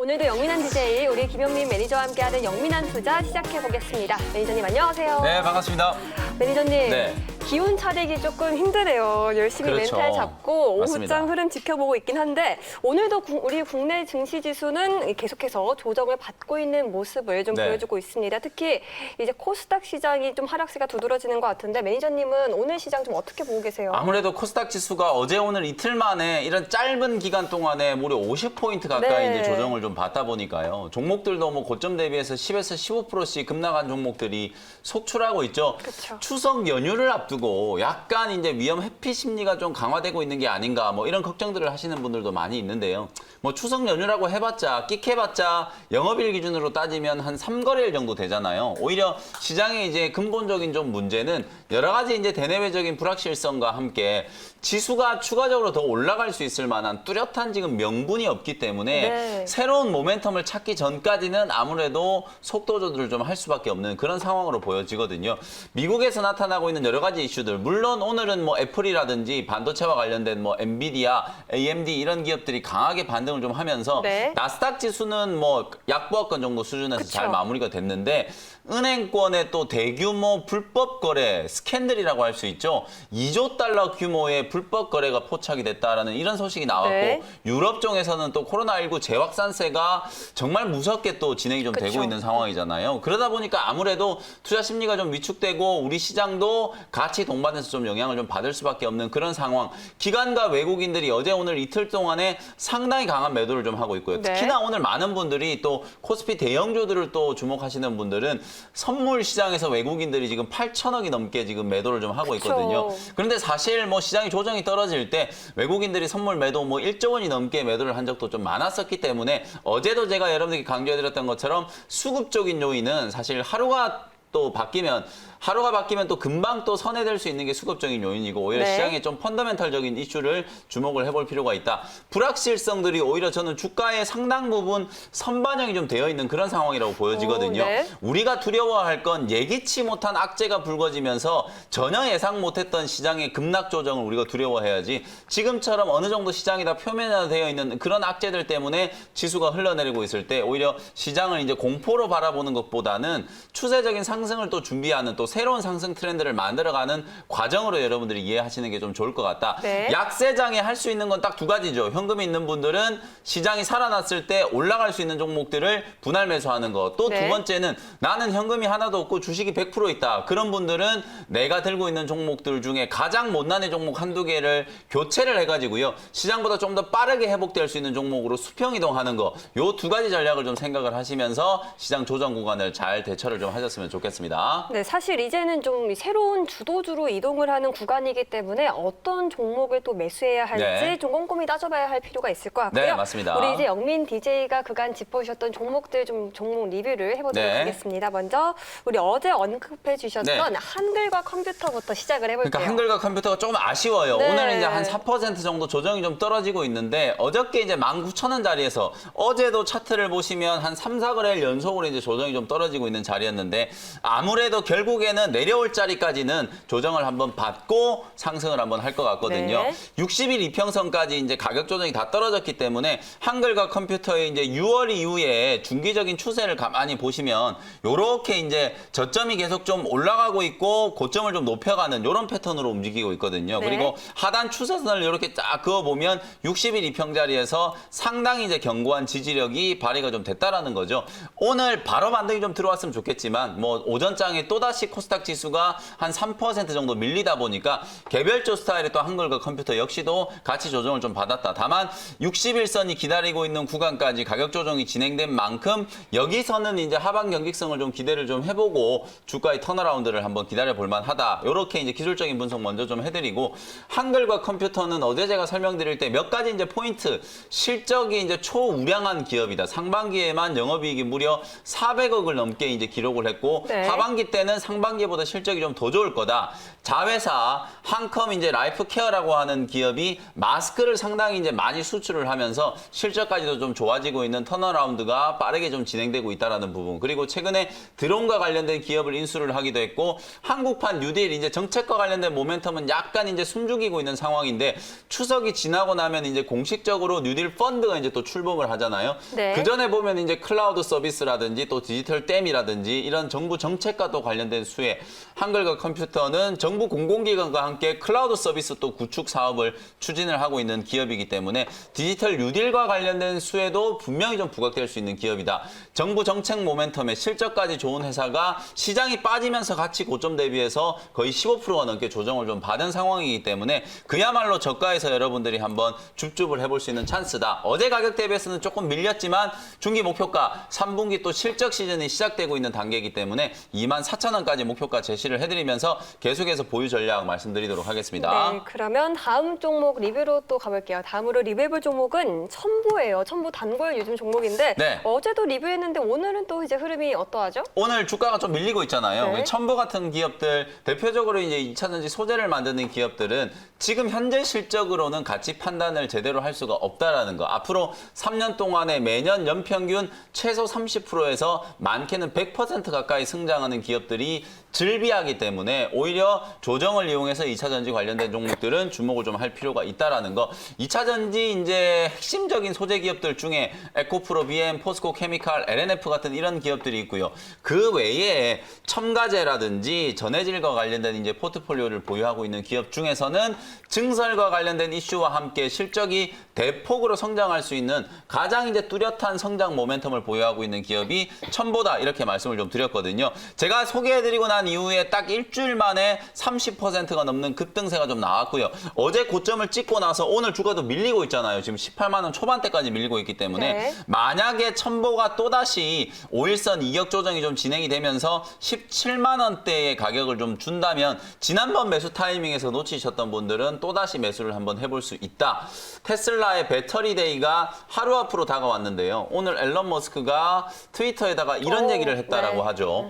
오늘도 영민한 DJ, 우리 김영민 매니저와 함께하는 영민한 투자 시작해보겠습니다. 매니저님 안녕하세요. 네, 반갑습니다. 매니저님, 네. 기운 차리기 조금 힘드네요. 열심히 그렇죠. 멘탈 잡고 맞습니다. 오후장 흐름 지켜보고 있긴 한데 오늘도 우리 국내 증시 지수는 계속해서 조정을 받고 있는 모습을 좀 네. 보여주고 있습니다. 특히 이제 코스닥 시장이 좀 하락세가 두드러지는 것 같은데 매니저님은 오늘 시장 좀 어떻게 보고 계세요? 아무래도 코스닥 지수가 어제 오늘 이틀 만에 이런 짧은 기간 동안에 무려 50포인트 가까이 네. 이제 조정을 좀 받다 보니까요. 종목들도 뭐 고점 대비해서 10에서 15%씩 급락한 종목들이 속출하고 있죠. 그쵸. 추석 연휴를 앞두고 약간 이제 위험 회피 심리가 좀 강화되고 있는 게 아닌가 뭐 이런 걱정들을 하시는 분들도 많이 있는데요. 뭐 추석 연휴라고 해봤자 끽해봤자 영업일 기준으로 따지면 한 3거래일 정도 되잖아요. 오히려 시장의 이제 근본적인 좀 문제는 여러 가지 이제 대내외적인 불확실성과 함께 지수가 추가적으로 더 올라갈 수 있을 만한 뚜렷한 지금 명분이 없기 때문에 네. 새로운 모멘텀을 찾기 전까지는 아무래도 속도 조절을 좀 할 수밖에 없는 그런 상황으로 보여지거든요. 미국에서 나타나고 있는 여러 가지 이슈들, 물론 오늘은 뭐 애플이라든지 반도체와 관련된 뭐 엔비디아, AMD 이런 기업들이 강하게 반등을 좀 하면서 네. 나스닥 지수는 뭐 약보합권 정도 수준에서 그쵸. 잘 마무리가 됐는데 은행권의 또 대규모 불법 거래 스캔들이라고 할 수 있죠. 2조 달러 규모의 불법 거래가 포착이 됐다라는 이런 소식이 나왔고 네. 유럽 쪽에서는 또 코로나19 재확산세가 정말 무섭게 또 진행이 좀 그쵸. 되고 있는 상황이잖아요. 그러다 보니까 아무래도 투자 심리가 좀 위축되고 우리 시장도 같이 동반해서 좀 영향을 좀 받을 수밖에 없는 그런 상황. 기관과 외국인들이 어제 오늘 이틀 동안에 상당히 강한 매도를 좀 하고 있고요. 네. 특히나 오늘 많은 분들이 또 코스피 대형주들을 또 주목하시는 분들은 선물 시장에서 외국인들이 지금 8천억이 넘게 지금 매도를 좀 하고 그쵸. 있거든요. 그런데 사실 뭐 시장이 조정이 떨어질 때 외국인들이 선물 매도 뭐 1조 원이 넘게 매도를 한 적도 좀 많았었기 때문에 어제도 제가 여러분들께 강조해드렸던 것처럼 수급적인 요인은 사실 하루가 바뀌면 또 금방 또 선회될 수 있는 게 수급적인 요인이고 오히려 네. 시장의 좀 펀더멘탈적인 이슈를 주목을 해볼 필요가 있다. 불확실성들이 오히려 저는 주가의 상당 부분 선반영이 좀 되어 있는 그런 상황이라고 보여지거든요. 네. 우리가 두려워할 건 예기치 못한 악재가 불거지면서 전혀 예상 못했던 시장의 급락 조정을 우리가 두려워해야지 지금처럼 어느 정도 시장이 다 표면화되어 있는 그런 악재들 때문에 지수가 흘러내리고 있을 때 오히려 시장을 이제 공포로 바라보는 것보다는 추세적인 상승을 또 준비하는 또 새로운 상승 트렌드를 만들어가는 과정으로 여러분들이 이해하시는 게 좀 좋을 것 같다. 네. 약세장에 할 수 있는 건 딱 두 가지죠. 현금이 있는 분들은 시장이 살아났을 때 올라갈 수 있는 종목들을 분할 매수하는 것. 또 두 네. 번째는 나는 현금이 하나도 없고 주식이 100% 있다. 그런 분들은 내가 들고 있는 종목들 중에 가장 못난의 종목 한두 개를 교체를 해가지고요. 시장보다 좀 더 빠르게 회복될 수 있는 종목으로 수평 이동하는 거. 요 두 가지 전략을 좀 생각을 하시면서 시장 조정 구간을 잘 대처를 좀 하셨으면 좋겠습니다. 네, 사실 이제는 좀 새로운 주도주로 이동을 하는 구간이기 때문에 어떤 종목을 또 매수해야 할지 네. 좀 꼼꼼히 따져봐야 할 필요가 있을 것 같고요. 네, 맞습니다. 우리 이제 영민 DJ가 그간 짚어주셨던 종목들 좀 종목 리뷰를 해보도록 네. 하겠습니다. 먼저 우리 어제 언급해 주셨던 네. 한글과 컴퓨터부터 시작을 해볼게요. 그러니까 한글과 컴퓨터가 조금 아쉬워요. 네. 오늘은 이제 한 4% 정도 조정이 좀 떨어지고 있는데 어저께 이제 19,000원 자리에서 어제도 차트를 보시면 한 3, 4거래일 연속으로 이제 조정이 좀 떨어지고 있는 자리였는데 아무래도 결국에는 내려올 자리까지는 조정을 한번 받고 상승을 한번 할 것 같거든요. 네. 60일 이평선까지 이제 가격 조정이 다 떨어졌기 때문에 한글과 컴퓨터의 이제 6월 이후에 중기적인 추세를 가만히 보시면 요렇게 이제 저점이 계속 좀 올라가고 있고 고점을 좀 높여가는 이런 패턴으로 움직이고 있거든요. 네. 그리고 하단 추세선을 이렇게 딱 그어보면 60일 이평 자리에서 상당히 이제 견고한 지지력이 발휘가 좀 됐다라는 거죠. 오늘 바로 반등이 좀 들어왔으면 좋겠지만 뭐 오전장에 또다시 코스닥 지수가 한 3% 정도 밀리다 보니까 개별적 스타일의 또 한글과 컴퓨터 역시도 같이 조정을 좀 받았다. 다만 60일선이 기다리고 있는 구간까지 가격 조정이 진행된 만큼 여기서는 이제 하반 경직성을 좀 기대를 좀 해보고 주가의 턴어라운드를 한번 기다려 볼 만하다. 이렇게 이제 기술적인 분석 먼저 좀 해드리고 한글과 컴퓨터는 어제 제가 설명드릴 때 몇 가지 이제 포인트 실적이 이제 초우량한 기업이다. 상반기에만 영업이익이 무려 400억을 넘게 이제 기록을 했고 네. 하반기 때는 상반기 상반기보다 실적이 좀 더 좋을 거다. 자회사 한컴 이제 라이프 케어라고 하는 기업이 마스크를 상당히 이제 많이 수출을 하면서 실적까지도 좀 좋아지고 있는 턴어라운드가 빠르게 좀 진행되고 있다라는 부분. 그리고 최근에 드론과 관련된 기업을 인수를 하기도 했고 한국판 뉴딜 이제 정책과 관련된 모멘텀은 약간 이제 숨죽이고 있는 상황인데 추석이 지나고 나면 이제 공식적으로 뉴딜 펀드가 이제 또 출범을 하잖아요. 네. 그 전에 보면 이제 클라우드 서비스라든지 또 디지털 댐이라든지 이런 정부 정책과 또 관련된 수혜, 한글과 컴퓨터는 정부 공공기관과 함께 클라우드 서비스 또 구축 사업을 추진을 하고 있는 기업이기 때문에 디지털 뉴딜과 관련된 수혜도 분명히 좀 부각될 수 있는 기업이다. 정부 정책 모멘텀에 실적까지 좋은 회사가 시장이 빠지면서 가치 고점 대비해서 거의 15%가 넘게 조정을 좀 받은 상황이기 때문에 그야말로 저가에서 여러분들이 한번 줍줍을 해볼 수 있는 찬스다. 어제 가격 대비해서는 조금 밀렸지만 중기 목표가 3분기 또 실적 시즌이 시작되고 있는 단계이기 때문에 24,000원까지 목표가 제시를 해드리면서 계속해서 보유 전략 말씀드리도록 하겠습니다. 네, 그러면 다음 종목 리뷰로 또 가볼게요. 다음으로 리뷰해볼 종목은 첨보예요. 첨보 단골 요즘 종목인데 네. 어제도 리뷰했는데 오늘은 또 이제 흐름이 어떠하죠? 오늘 주가가 좀 밀리고 있잖아요. 네. 첨보 같은 기업들, 대표적으로 이제 2차전지 소재를 만드는 기업들은 지금 현재 실적으로는 가치 판단을 제대로 할 수가 없다라는 거. 앞으로 3년 동안에 매년 연평균 최소 30%에서 많게는 100% 가까이 성장하는 기업들이 즐비하기 때문에 오히려 조정을 이용해서 2차전지 관련된 종목들은 주목을 좀 할 필요가 있다라는 거. 2차전지 이제 핵심적인 소재 기업들 중에 에코프로, BM, 포스코 케미칼, LNF 같은 이런 기업들이 있고요. 그 외에 첨가제라든지 전해질과 관련된 이제 포트폴리오를 보유하고 있는 기업 중에서는 증설과 관련된 이슈와 함께 실적이 대폭으로 성장할 수 있는 가장 이제 뚜렷한 성장 모멘텀을 보유하고 있는 기업이 첨보다 이렇게 말씀을 좀 드렸거든요. 제가 소개해드리고 난 이후에 딱 일주일 만에 30%가 넘는 급등세가 좀 나왔고요. 어제 고점을 찍고 나서 오늘 주가도 밀리고 있잖아요. 지금 18만 원 초반대까지 밀리고 있기 때문에 네. 만약에 첨보가 또다시 5일선 이격 조정이 좀 진행이 되면서 17만 원대의 가격을 좀 준다면 지난번 매수 타이밍에서 놓치셨던 분들은 또다시 매수를 한번 해볼 수 있다. 테슬라의 배터리 데이가 하루 앞으로 다가왔는데요. 오늘 앨런 머스크가 트위터에다가 이런 얘기를 했다라고 네. 하죠.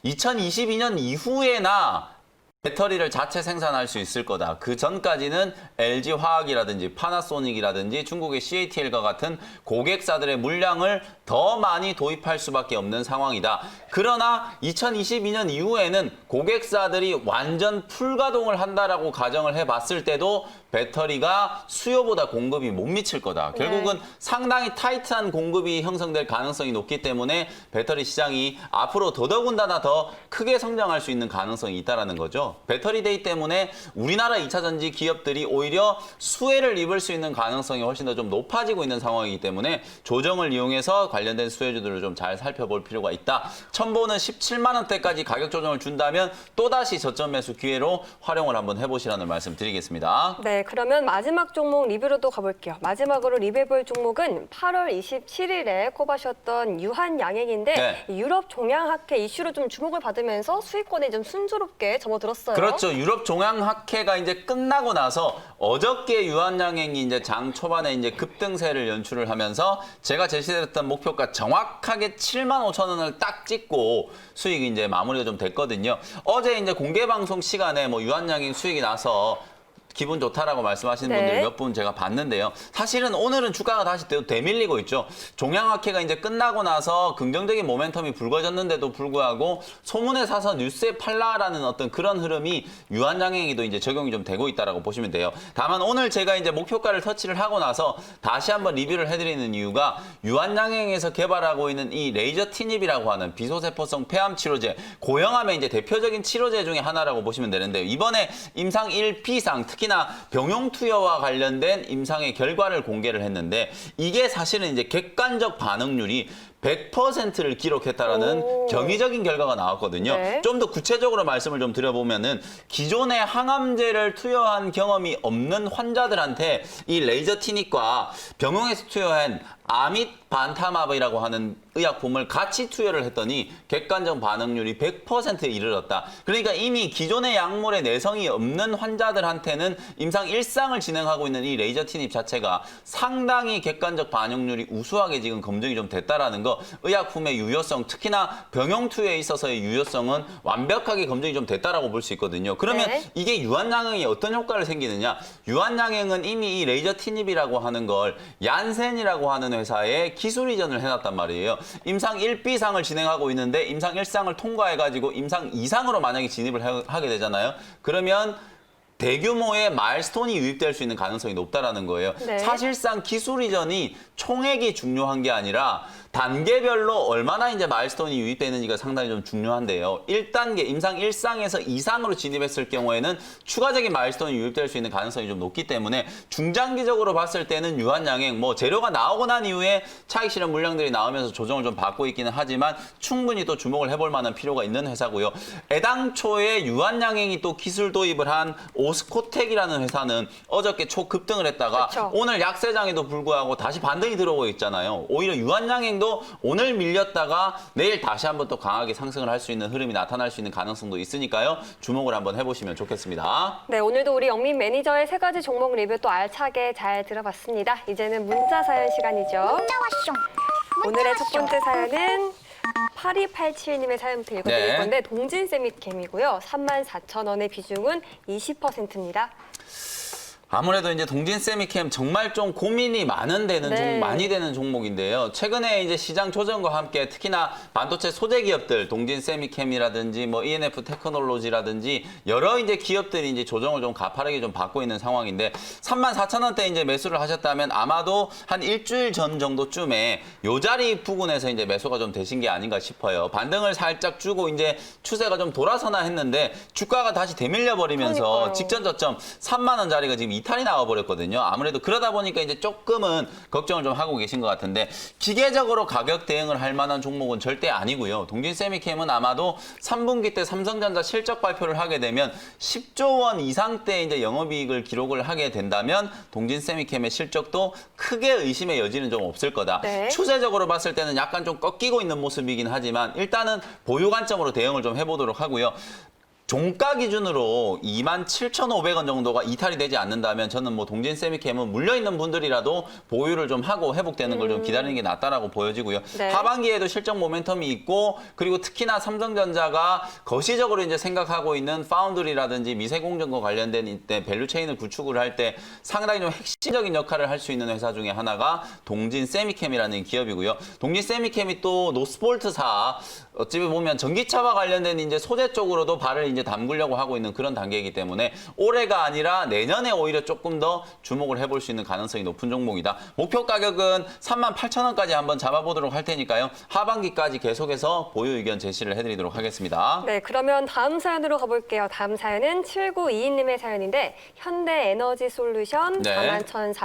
2022년 이후에나 배터리를 자체 생산할 수 있을 거다. 그 전까지는 LG화학이라든지 파나소닉이라든지 중국의 CATL과 같은 고객사들의 물량을 더 많이 도입할 수밖에 없는 상황이다. 그러나 2022년 이후에는 고객사들이 완전 풀가동을 한다라고 가정을 해봤을 때도 배터리가 수요보다 공급이 못 미칠 거다. 결국은 상당히 타이트한 공급이 형성될 가능성이 높기 때문에 배터리 시장이 앞으로 더더군다나 더 크게 성장할 수 있는 가능성이 있다는 거죠. 배터리 데이 때문에 우리나라 2차전지 기업들이 오히려 수혜를 입을 수 있는 가능성이 훨씬 더 좀 높아지고 있는 상황이기 때문에 조정을 이용해서 관련된 수혜주들을 좀 잘 살펴볼 필요가 있다. 첨보는 17만 원대까지 가격 조정을 준다면 또다시 저점 매수 기회로 활용을 한번 해보시라는 말씀 드리겠습니다. 네, 그러면 마지막 종목 리뷰로 또 가볼게요. 마지막으로 리뷰해볼 종목은 8월 27일에 꼽아셨던 유한양행인데 네. 유럽 종양학회 이슈로 좀 주목을 받으면서 수익권에 좀 순조롭게 접어들었어요. 그렇죠. 유럽 종양학회가 이제 끝나고 나서 어저께 유한양행이 이제 장 초반에 이제 급등세를 연출을 하면서 제가 제시했던 목표가 정확하게 7만 5천 원을 딱 찍고 수익이 이제 마무리가 좀 됐거든요. 어제 이제 공개 방송 시간에 뭐 유한양행 수익이 나서 기분 좋다라고 말씀하시는 네. 분들 몇 분 제가 봤는데요. 사실은 오늘은 주가가 다시 되밀리고 있죠. 종양학회가 이제 끝나고 나서 긍정적인 모멘텀이 불거졌는데도 불구하고 소문에 사서 뉴스에 팔라라는 어떤 그런 흐름이 유한양행에도 이제 적용이 좀 되고 있다라고 보시면 돼요. 다만 오늘 제가 이제 목표가를 터치를 하고 나서 다시 한번 리뷰를 해드리는 이유가 유한양행에서 개발하고 있는 이 레이저 티닙이라고 하는 비소세포성 폐암 치료제, 고형암의 이제 대표적인 치료제 중에 하나라고 보시면 되는데요. 이번에 임상 1B상 특히나 병용 투여와 관련된 임상의 결과를 공개를 했는데 이게 사실은 이제 객관적 반응률이 100%를 기록했다라는 경이적인 결과가 나왔거든요. 네. 좀 더 구체적으로 말씀을 좀 드려보면은 기존에 항암제를 투여한 경험이 없는 환자들한테 이 레이저 티닉과 병용에서 투여한 아밋 반타마브이라고 하는 의약품을 같이 투여를 했더니 객관적 반응률이 100%에 이르렀다. 그러니까 이미 기존의 약물에 내성이 없는 환자들한테는 임상 1상을 진행하고 있는 이 레이저 티닙 자체가 상당히 객관적 반응률이 우수하게 지금 검증이 좀 됐다라는 거. 하면서 의약품의 유효성, 특히나 병용 투여에 있어서의 유효성은 완벽하게 검증이 좀 됐다라고 볼 수 있거든요. 그러면 네. 이게 유한양행이 어떤 효과를 생기느냐? 유한양행은 이미 이 레이저 티닙이라고 하는 걸 얀센이라고 하는 회사에 기술 이전을 해놨단 말이에요. 임상 1B상을 진행하고 있는데 임상 1상을 통과해가지고 임상 2상으로 만약에 진입을 하게 되잖아요. 그러면 대규모의 마일스톤이 유입될 수 있는 가능성이 높다라는 거예요. 네. 사실상 기술 이전이 총액이 중요한 게 아니라 단계별로 얼마나 이제 마일스톤이 유입되는지가 상당히 좀 중요한데요. 1단계 임상 1상에서 2상으로 진입했을 경우에는 추가적인 마일스톤이 유입될 수 있는 가능성이 좀 높기 때문에 중장기적으로 봤을 때는 유한양행 뭐 재료가 나오고 난 이후에 차익 실현 물량들이 나오면서 조정을 좀 받고 있기는 하지만 충분히 또 주목을 해볼 만한 필요가 있는 회사고요. 애당초에 유한양행이 또 기술 도입을 한 오스코텍이라는 회사는 어저께 초급등을 했다가 그쵸. 오늘 약세장에도 불구하고 다시 반등이 들어오고 있잖아요. 오히려 유한양행도 오늘 밀렸다가 내일 다시 한번 또 강하게 상승을 할 수 있는 흐름이 나타날 수 있는 가능성도 있으니까요. 주목을 한번 해보시면 좋겠습니다. 네, 오늘도 우리 영민 매니저의 세 가지 종목 리뷰 또 알차게 잘 들어봤습니다. 이제는 문자 사연 시간이죠. 오늘의 첫 번째 사연은 8287님의 사연부터 읽어드릴 네. 건데 동진 세미캠이고요. 34,000원의 비중은 20%입니다. 아무래도 이제 동진 세미캠 정말 좀 고민이 많이 되는 종목인데요. 최근에 이제 시장 조정과 함께 특히나 반도체 소재 기업들, 동진 세미캠이라든지 뭐 ENF 테크놀로지라든지 여러 이제 기업들이 이제 조정을 좀 가파르게 좀 받고 있는 상황인데 34,000원대 이제 매수를 하셨다면 아마도 한 일주일 전 정도쯤에 요 자리 부근에서 이제 매수가 좀 되신 게 아닌가 싶어요. 반등을 살짝 주고 이제 추세가 좀 돌아서나 했는데 주가가 다시 되밀려 버리면서 그러니까요. 직전 저점 3만 원짜리가 지금 이탈이 나와버렸거든요. 아무래도 그러다 보니까 이제 조금은 걱정을 좀 하고 계신 것 같은데 기계적으로 가격 대응을 할 만한 종목은 절대 아니고요. 동진 세미캠은 아마도 3분기 때 삼성전자 실적 발표를 하게 되면 10조 원 이상대 이제 영업이익을 기록을 하게 된다면 동진 세미캠의 실적도 크게 의심의 여지는 좀 없을 거다. 네. 추세적으로 봤을 때는 약간 좀 꺾이고 있는 모습이긴 하지만 일단은 보유 관점으로 대응을 좀 해보도록 하고요. 종가 기준으로 27,500원 정도가 이탈이 되지 않는다면 저는 뭐 동진 세미캠은 물려있는 분들이라도 보유를 좀 하고 회복되는 걸 좀 기다리는 게 낫다라고 보여지고요. 네. 하반기에도 실적 모멘텀이 있고 그리고 특히나 삼성전자가 거시적으로 이제 생각하고 있는 파운드리라든지 미세공정과 관련된 이때 밸류체인을 구축을 할 때 상당히 좀 핵심적인 역할을 할 수 있는 회사 중에 하나가 동진 세미캠이라는 기업이고요. 동진 세미캠이 또 노스볼트사 어찌 보면 전기차와 관련된 이제 소재 쪽으로도 발을 이제 담그려고 하고 있는 그런 단계이기 때문에 올해가 아니라 내년에 오히려 조금 더 주목을 해볼 수 있는 가능성이 높은 종목이다. 목표 가격은 38,000원까지 한번 잡아보도록 할 테니까요. 하반기까지 계속해서 보유 의견 제시를 해드리도록 하겠습니다. 네, 그러면 다음 사연으로 가볼게요. 다음 사연은 7922님의 사연인데 현대에너지 솔루션 네.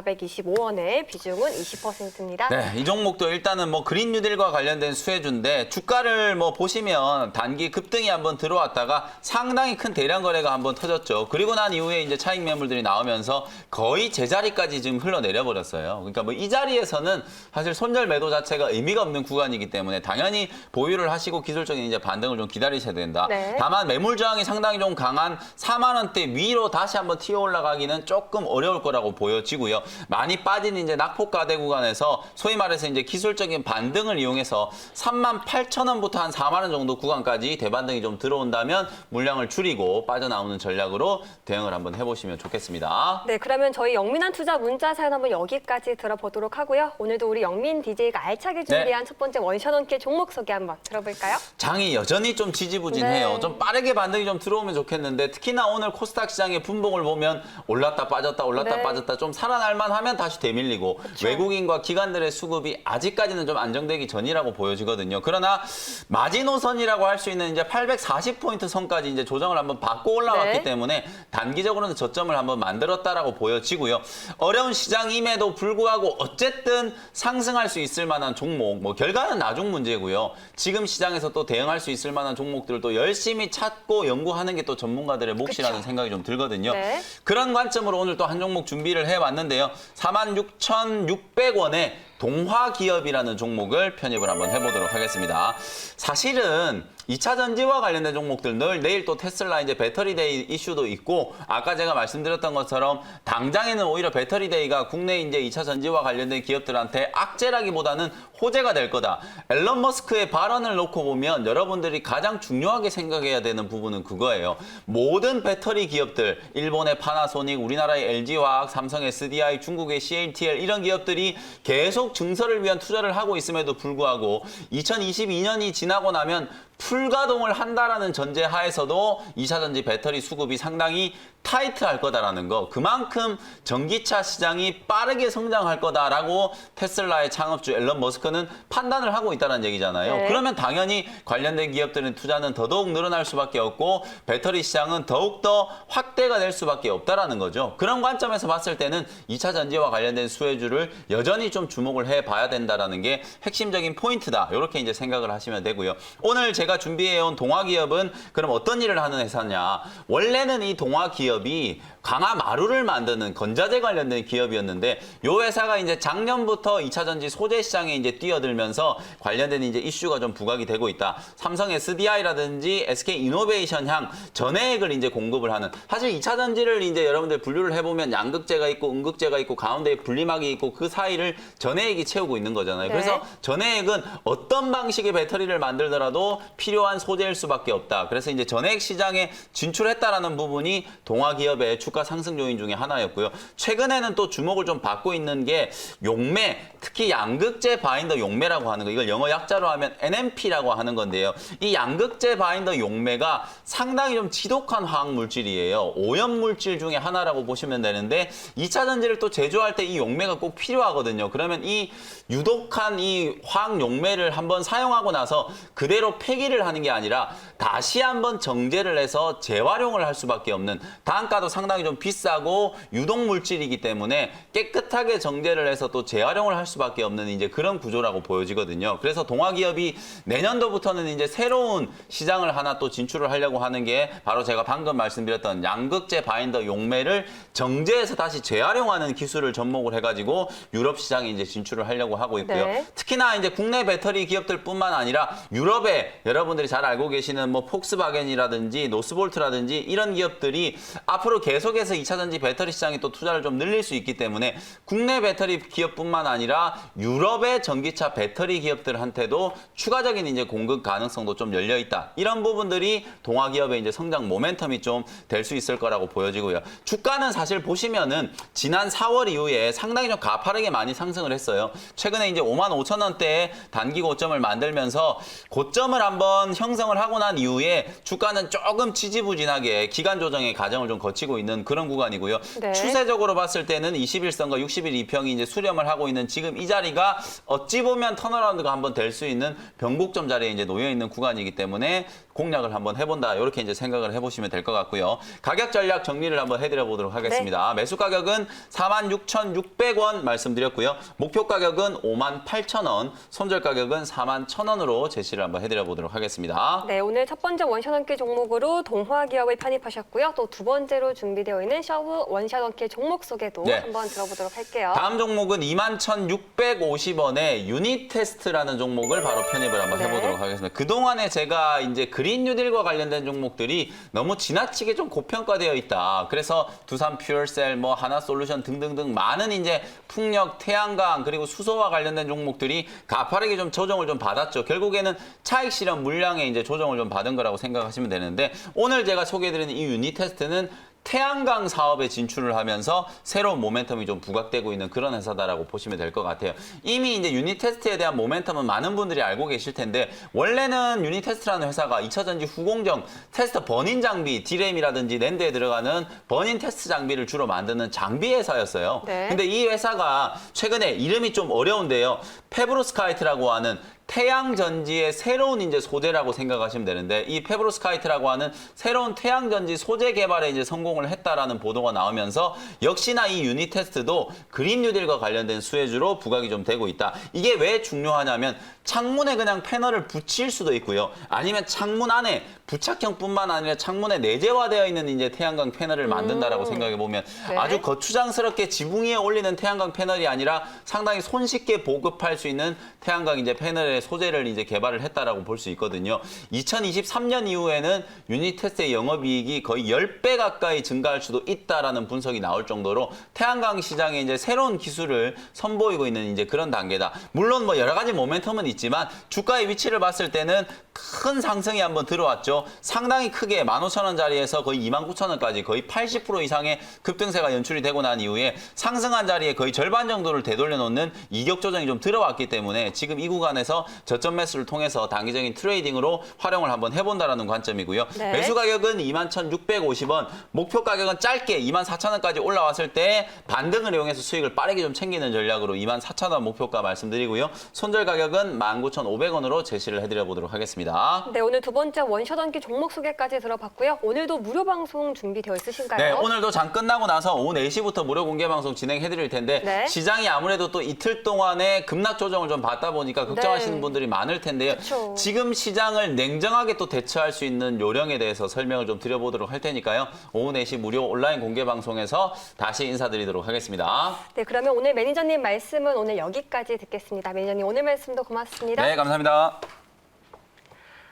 41,425원의 비중은 20%입니다. 네, 이 종목도 일단은 뭐 그린 뉴딜과 관련된 수혜주인데 주가를 뭐 보시면 단기 급등이 한번 들어왔다가 상당히 큰 대량 거래가 한번 터졌죠. 그리고 난 이후에 이제 차익 매물들이 나오면서 거의 제자리까지 지금 흘러내려 버렸어요. 그러니까 뭐 이 자리에서는 사실 손절 매도 자체가 의미가 없는 구간이기 때문에 당연히 보유를 하시고 기술적인 이제 반등을 좀 기다리셔야 된다. 네. 다만 매물 저항이 상당히 좀 강한 4만 원대 위로 다시 한번 튀어 올라가기는 조금 어려울 거라고 보여지고요. 많이 빠진 이제 낙폭가대 구간에서 소위 말해서 이제 기술적인 반등을 이용해서 38,000원부터 한 4만 원 정도 구간까지 대반등이 좀 들어온다면 물량을 줄이고 빠져나오는 전략으로 대응을 한번 해보시면 좋겠습니다. 네, 그러면 저희 영민한 투자 문자 사연 한번 여기까지 들어보도록 하고요. 오늘도 우리 영민 DJ가 알차게 준비한 첫 번째 원샷 원킬 종목 소개 한번 들어볼까요? 장이 여전히 좀 지지부진해요. 네. 좀 빠르게 반등이 좀 들어오면 좋겠는데 특히나 오늘 코스닥 시장의 분봉을 보면 올랐다 빠졌다 올랐다 네. 빠졌다 좀 살아날만 하면 다시 되밀리고 외국인과 기관들의 수급이 아직까지는 좀 안정되기 전이라고 보여지거든요. 그러나 마지노선이라고 할 수 있는 이제 840포인트 선까지 이제 조정을 한번 받고 올라왔기 네. 때문에 단기적으로는 저점을 한번 만들었다라고 보여지고요. 어려운 시장임에도 불구하고 어쨌든 상승할 수 있을 만한 종목, 뭐 결과는 나중 문제고요. 지금 시장에서 또 대응할 수 있을 만한 종목들을 또 열심히 찾고 연구하는 게 또 전문가들의 몫이라는 생각이 좀 들거든요. 네. 그런 관점으로 오늘 또 한 종목 준비를 해왔는데요. 46,600원에 동화기업이라는 종목을 편입을 한번 해보도록 하겠습니다. 사실은 2차 전지와 관련된 종목들 늘 내일 또 테슬라 이제 배터리데이 이슈도 있고 아까 제가 말씀드렸던 것처럼 당장에는 오히려 배터리데이가 국내 이제 2차 전지와 관련된 기업들한테 악재라기보다는 호재가 될 거다. 앨런 머스크의 발언을 놓고 보면 여러분들이 가장 중요하게 생각해야 되는 부분은 그거예요. 모든 배터리 기업들, 일본의 파나소닉, 우리나라의 LG화학, 삼성 SDI, 중국의 CATL 이런 기업들이 계속 증설을 위한 투자를 하고 있음에도 불구하고 2022년이 지나고 나면 풀가동을 한다라는 전제 하에서도 2차 전지 배터리 수급이 상당히 타이트할 거다라는 거. 그만큼 전기차 시장이 빠르게 성장할 거다라고 테슬라의 창업주 앨런 머스크는 판단을 하고 있다는 얘기잖아요. 네. 그러면 당연히 관련된 기업들의 투자는 더더욱 늘어날 수밖에 없고 배터리 시장은 더욱더 확대가 될 수밖에 없다라는 거죠. 그런 관점에서 봤을 때는 2차 전지와 관련된 수혜주를 여전히 좀 주목을 해봐야 된다라는 게 핵심적인 포인트다. 이렇게 이제 생각을 하시면 되고요. 오늘 제가 준비해온 동화기업은 그럼 어떤 일을 하는 회사냐. 원래는 이 동화기업이 강화 마루를 만드는 건자재 관련된 기업이었는데 이 회사가 이제 작년부터 2차 전지 소재 시장에 이제 뛰어들면서 관련된 이제 이슈가 좀 부각이 되고 있다. 삼성 SDI라든지 SK 이노베이션 향 전해액을 이제 공급을 하는. 사실 2차 전지를 이제 여러분들 분류를 해보면 양극재가 있고 음극재가 있고 가운데에 분리막이 있고 그 사이를 전해액이 채우고 있는 거잖아요. 네. 그래서 전해액은 어떤 방식의 배터리를 만들더라도 필요한 소재일 수밖에 없다. 그래서 이제 전해액 시장에 진출했다라는 부분이 동화기업의 주가 상승 요인 중에 하나였고요. 최근에는 또 주목을 좀 받고 있는 게 용매, 특히 양극재 바인더 용매라고 하는 거. 이걸 영어 약자로 하면 NMP라고 하는 건데요. 이 양극재 바인더 용매가 상당히 좀 지독한 화학 물질이에요. 오염 물질 중에 하나라고 보시면 되는데 2차 전지를 또 제조할 때 이 용매가 꼭 필요하거든요. 그러면 이 유독한 이 화학 용매를 한번 사용하고 나서 그대로 폐기를 하는 게 아니라 다시 한번 정제를 해서 재활용을 할 수밖에 없는, 단가도 상당히 좀 비싸고 유독 물질이기 때문에 깨끗하게 정제를 해서 또 재활용을 할 수밖에 없는 이제 그런 구조라고 보여지거든요. 그래서 동화기업이 내년도부터는 이제 새로운 시장을 하나 또 진출을 하려고 하는 게 바로 제가 방금 말씀드렸던 양극재 바인더 용매를 정제해서 다시 재활용하는 기술을 접목을 해가지고 유럽 시장에 이제 진출을 하려고 하고 있고요. 네. 특히나 이제 국내 배터리 기업들뿐만 아니라 유럽에 여러분들이 잘 알고 계시는 뭐 폭스바겐이라든지 노스볼트라든지 이런 기업들이 앞으로 계속해서 2차 전지 배터리 시장에 또 투자를 좀 늘릴 수 있기 때문에 국내 배터리 기업뿐만 아니라 유럽의 전기차 배터리 기업들한테도 추가적인 이제 공급 가능성도 좀 열려 있다. 이런 부분들이 동화기업의 이제 성장 모멘텀이 좀 될 수 있을 거라고 보여지고요. 주가는 사실 보시면은 지난 4월 이후에 상당히 좀 가파르게 많이 상승을 했어요. 최근에 이제 55,000원대에 단기 고점을 만들면서 고점을 한번 형성을 하고 난 이후에 주가는 조금 지지부진하게 기간 조정의 과정을 좀 거치고 있는 그런 구간이고요. 네. 추세적으로 봤을 때는 21선과 60일 2평이 이제 수렴을 하고 있는 지금 이 자리가 어찌 보면 턴어라운드가 한번 될 수 있는 변곡점 자리에 이제 놓여 있는 구간이기 때문에 공략을 한번 해본다. 이렇게 이제 생각을 해보시면 될 것 같고요. 가격 전략 정리를 한번 해드려 보도록 하겠습니다. 매수 가격은 46,600원 말씀드렸고요. 목표 가격은 58,000원, 손절 가격은 41,000원으로 제시를 한번 해드려 보도록 하겠습니다. 네, 오늘 첫 번째 원샷 원킬 종목으로 동화기업을 편입하셨고요. 또 두 번째로 준비되어 있는 셔브 원샷 원킬 종목 소개도 네. 한번 들어보도록 할게요. 다음 종목은 21,650원에 유니테스트라는 종목을 바로 편입을 한번 네. 해보도록 하겠습니다. 그동안에 제가 이제 그린 뉴딜과 관련된 종목들이 너무 지나치게 좀 고평가되어 있다. 그래서 두산 퓨얼셀, 뭐 하나솔루션 등등등 많은 이제 풍력, 태양광 그리고 수소와 관련된 종목들이 가파르게 좀 조정을 좀 받았죠. 결국에는 차익 실현 물량에 이제 조정을 좀 받은 거라고 생각하시면 되는데 오늘 제가 소개해드리는 이 유니테스트는 태양광 사업에 진출을 하면서 새로운 모멘텀이 좀 부각되고 있는 그런 회사다라고 보시면 될 것 같아요. 이미 이제 유니테스트에 대한 모멘텀은 많은 분들이 알고 계실 텐데 원래는 유니테스트라는 회사가 2차 전지 후공정 테스터 버닌 장비, 디램이라든지 낸드에 들어가는 버닌 테스트 장비를 주로 만드는 장비 회사였어요. 네. 근데 이 회사가 최근에 이름이 좀 어려운데요. 페브로스카이트라고 하는 태양전지의 새로운 이제 소재라고 생각하시면 되는데 이 페브로스카이트라고 하는 새로운 태양전지 소재 개발에 이제 성공을 했다라는 보도가 나오면서 역시나 이 유니테스트도 그린 뉴딜과 관련된 수혜주로 부각이 좀 되고 있다. 이게 왜 중요하냐면 창문에 그냥 패널을 붙일 수도 있고요. 아니면 창문 안에 부착형뿐만 아니라 창문에 내재화되어 있는 이제 태양광 패널을 만든다라고 생각해 보면 네. 아주 거추장스럽게 지붕 위에 올리는 태양광 패널이 아니라 상당히 손쉽게 보급할 수 있는 태양광 이제 패널에 정도의 소재를 이제 개발을 했다라고 볼 수 있거든요. 2023년 이후에는 유닛 테스트의 영업이익이 거의 10배 가까이 증가할 수도 있다라는 분석이 나올 정도로 태양광 시장에 이제 새로운 기술을 선보이고 있는 이제 그런 단계다. 물론 뭐 여러 가지 모멘텀은 있지만 주가의 위치를 봤을 때는 큰 상승이 한번 들어왔죠. 상당히 크게 15,000원짜리에서 거의 29,000원까지 거의 80% 이상의 급등세가 연출이 되고 난 이후에 상승한 자리에 거의 절반 정도를 되돌려 놓는 이격 조정이 좀 들어왔기 때문에 지금 이 구간에서 저점 매수를 통해서 단기적인 트레이딩으로 활용을 한번 해본다라는 관점이고요. 네. 매수 가격은 21,650원, 목표 가격은 짧게 24,000원까지 올라왔을 때 반등을 이용해서 수익을 빠르게 좀 챙기는 전략으로 24,000원 목표가 말씀드리고요. 손절 가격은 19,500원으로 제시를 해드려 보도록 하겠습니다. 네, 오늘 두 번째 원샷원기 종목 소개까지 들어봤고요. 오늘도 무료 방송 준비되어 있으신가요? 네, 오늘도 장 끝나고 나서 오후 4시부터 무료 공개 방송 진행해드릴 텐데 네. 시장이 아무래도 또 이틀 동안에 급락 조정을 좀 받다 보니까 걱정하시는 네. 분들이 많을 텐데요. 그쵸. 지금 시장을 냉정하게 또 대처할 수 있는 요령에 대해서 설명을 좀 드려보도록 할 테니까요. 오후 4시 무료 온라인 공개 방송에서 다시 인사드리도록 하겠습니다. 네, 그러면 오늘 매니저님 말씀은 오늘 여기까지 듣겠습니다. 매니저님 오늘 말씀도 고맙습니다. 네, 감사합니다.